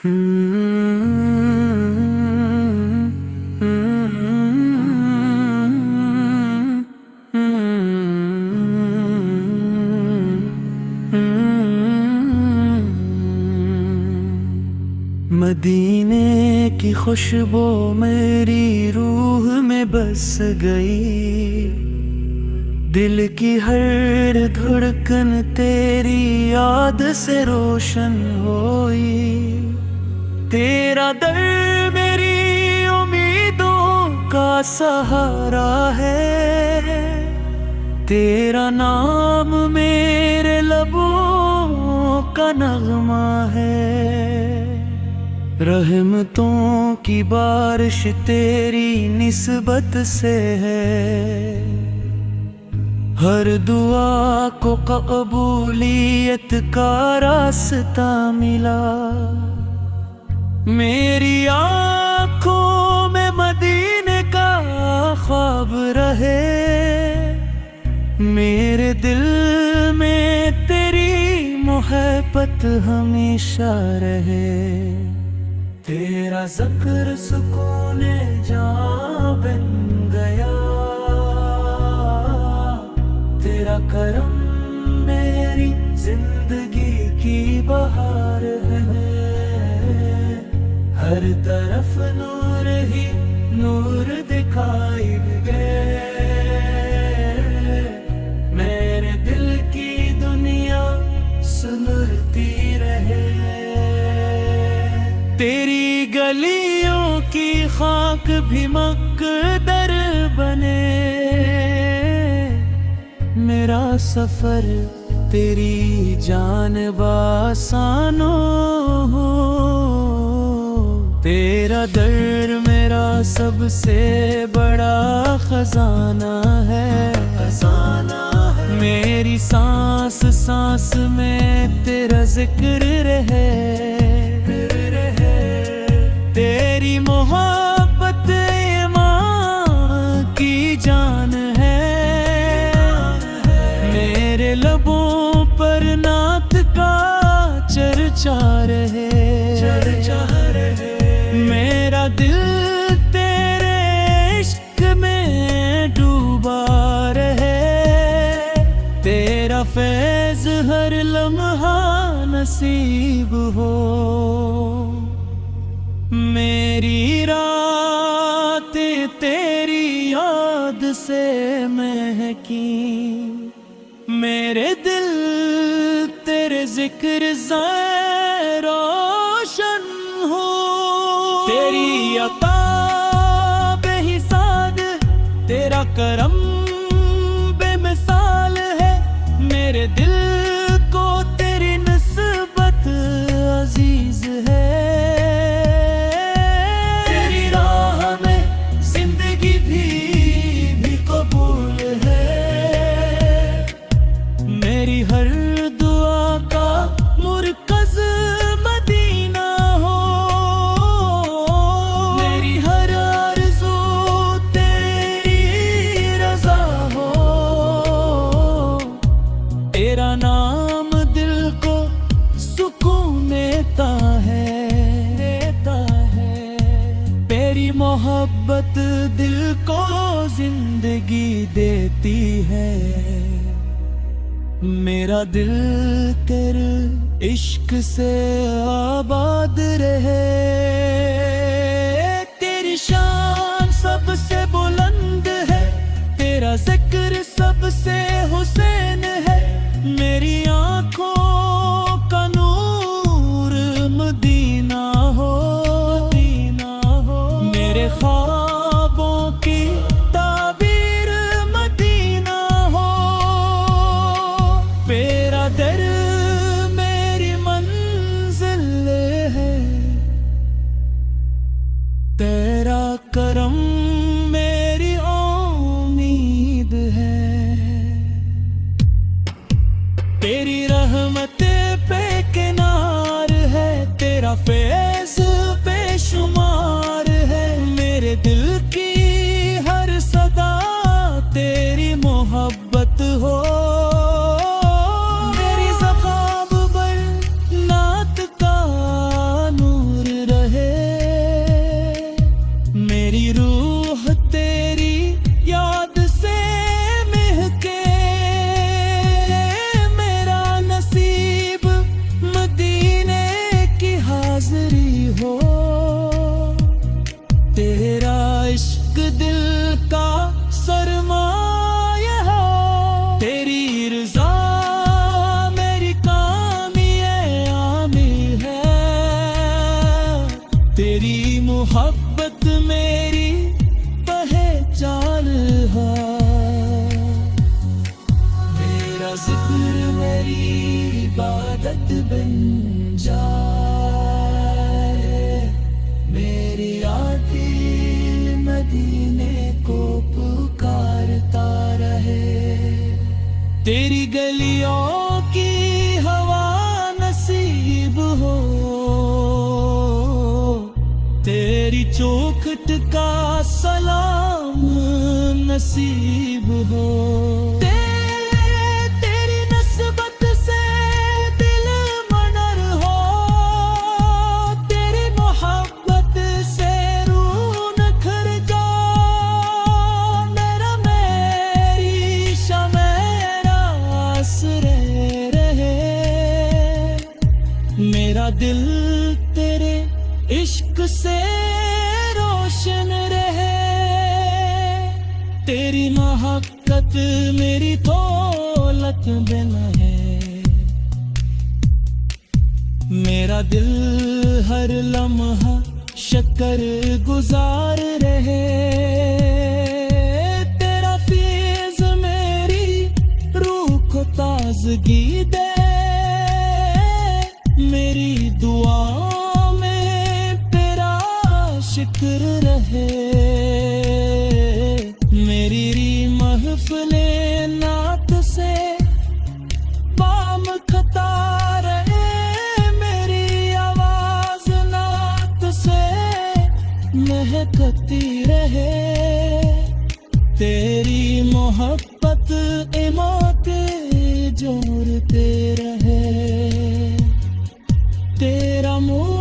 मदीने की खुशबू मेरी रूह में बस गई। दिल की हर धड़कन तेरी याद से रोशन होई। तेरा दर मेरी उम्मीदों का सहारा है। तेरा नाम मेरे लबों का नगमा है। रहमतों की बारिश तेरी निस्बत से है। हर दुआ को कबूलियत का रास्ता मिला। मेरी आँखों में मदीने का ख्वाब रहे। मेरे दिल में तेरी मोहब्बत हमेशा रहे। तेरा ज़िक्र सुकूने जां बन गया। तेरा करम मेरी जिंदगी की बहार है। हर तरफ नूर ही नूर दिखाई दे। मेरे दिल की दुनिया सुनती रहे। तेरी गलियों की खाक भी मक़दर बने। मेरा सफर तेरी जानिब आसानो हो। तेरा दर मेरा सबसे बड़ा खजाना है। मेरी सांस सांस में तेरा जिक्र रहे। तेरी मोहब्बत ईमान की जान है। मेरे लबों पर नात का चर्चा रहे। मेरा दिल तेरे इश्क में डूबा रहे। तेरा फैज़ हर लम्हा नसीब हो। मेरी रातें तेरी याद से महकी। मेरे दिल तेरे जिक्र से रोशन हो। तेरी अता बेहिसाब तेरा करम बेमिसाल है। मेरे दिल को तेरी निस्बत अजीज है। तेरी राह में जिंदगी भी कबूल है। मेरी हर दुआ का मुरकज़ मदीना हो। मेरी हर आरज़ू तेरी रज़ा हो। तेरा नाम दिल को सुकून देता है। तेरी मोहब्बत दिल को जिंदगी देती है। मेरा दिल तेरे इश्क से आबाद रहे। तेरी शान सबसे बुलंद है। तेरा जिक्र सबसे हुसैन है। मेरी आँखों का नूर मदीना हो। मेरे ख्वाबों की ताबीर मदीना हो। तेरा दर मेरी मंजिल है। तेरा करम मेरी उम्मीद है। तेरी रहमत पे किनार है। तेरा फैज़ बेशुमार है। मेरे दिल की हर सदा तेरी मोहब्बत हो। मेरी ज़बान पर नात का नूर तेरी मोहब्बत मेरी पहचान है, मेरा जिक्र मेरी इबादत बन जाए, मेरी आंखें मदीने को पुकारता रहे। तेरी गलियों की हवा नसीब हो, तेरी चौखट का सलाम नसीब हो। तेरी नस्बत से दिल मनर हो, तेरी मोहब्बत से रूह निखर जा। मेरा मेरी शमेरा आसरे रहे, मेरा दिल तेरे इश्क से रोशन रहे। तेरी महब्बत मेरी दौलत बिन है, मेरा दिल हर लम्हा शक्र गुजार रहे। तेरा फैज़ मेरी रूह को ताजगी दे, मेरी दुआ शुक्र रहे। मेरी महफिले नात से बाम खता रहे, मेरी आवाज नात से महकती रहे। तेरी मोहब्बत इमाते जोड़ते रहे, तेरा मुँह